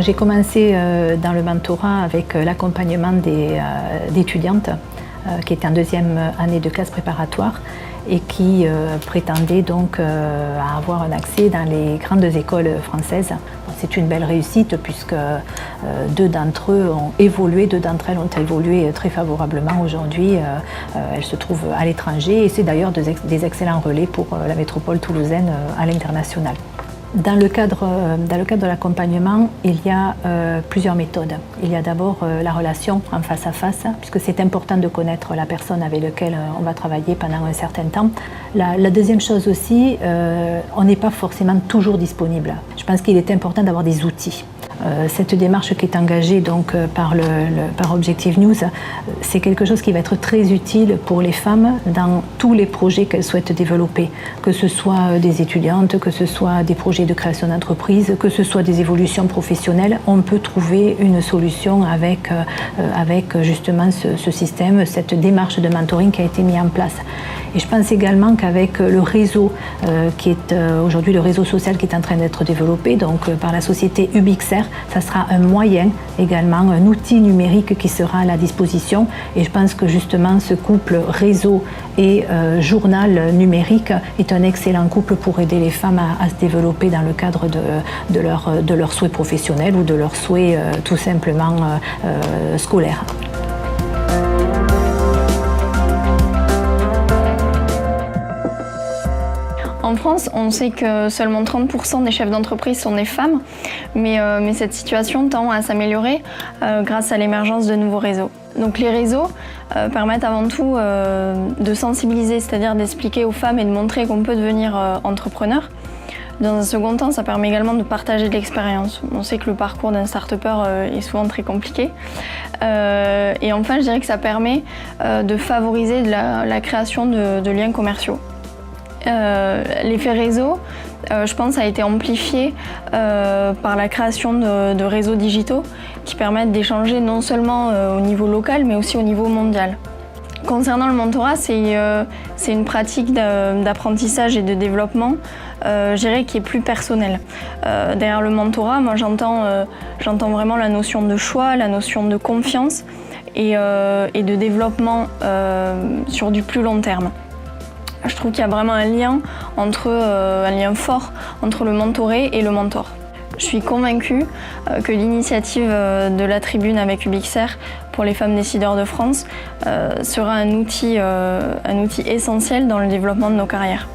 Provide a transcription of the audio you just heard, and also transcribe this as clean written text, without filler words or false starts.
J'ai commencé dans le mentorat avec l'accompagnement d'étudiantes qui étaient en deuxième année de classe préparatoire et qui prétendaient donc avoir un accès dans les grandes écoles françaises. C'est une belle réussite puisque deux d'entre elles ont évolué très favorablement aujourd'hui. Elles se trouvent à l'étranger et c'est d'ailleurs des excellents relais pour la métropole toulousaine à l'international. Dans le cadre de l'accompagnement, il y a plusieurs méthodes. Il y a d'abord la relation en face à face, puisque c'est important de connaître la personne avec laquelle on va travailler pendant un certain temps. La deuxième chose aussi, on n'est pas forcément toujours disponible. Je pense qu'il est important d'avoir des outils. Cette démarche qui est engagée donc, par Objective News, c'est quelque chose qui va être très utile pour les femmes dans tous les projets qu'elles souhaitent développer, que ce soit des étudiantes, que ce soit des projets de création d'entreprise, que ce soit des évolutions professionnelles. On peut trouver une solution avec justement ce système, cette démarche de mentoring qui a été mise en place. Et je pense également qu'avec le réseau qui est aujourd'hui le réseau social qui est en train d'être développé, donc par la société Ubixer, ça sera un moyen également, un outil numérique qui sera à la disposition. Et je pense que justement ce couple réseau et journal numérique est un excellent couple pour aider les femmes à se développer dans le cadre de leurs souhaits professionnels ou de leurs souhaits tout simplement scolaires. En France, on sait que seulement 30% des chefs d'entreprise sont des femmes, mais cette situation tend à s'améliorer grâce à l'émergence de nouveaux réseaux. Donc les réseaux permettent avant tout de sensibiliser, c'est-à-dire d'expliquer aux femmes et de montrer qu'on peut devenir entrepreneur. Dans un second temps, ça permet également de partager de l'expérience. On sait que le parcours d'un start-upper est souvent très compliqué. Et enfin, je dirais que ça permet de favoriser la création de liens commerciaux. L'effet réseau, je pense, a été amplifié par la création de réseaux digitaux qui permettent d'échanger non seulement au niveau local mais aussi au niveau mondial. Concernant le mentorat, c'est une pratique d'apprentissage et de développement, je dirais, qui est plus personnelle. Derrière le mentorat, moi j'entends vraiment la notion de choix, la notion de confiance et de développement sur du plus long terme. Je trouve qu'il y a vraiment un lien fort entre le mentoré et le mentor. Je suis convaincue que l'initiative de la tribune avec Ubixer pour les femmes décideurs de France sera un outil essentiel dans le développement de nos carrières.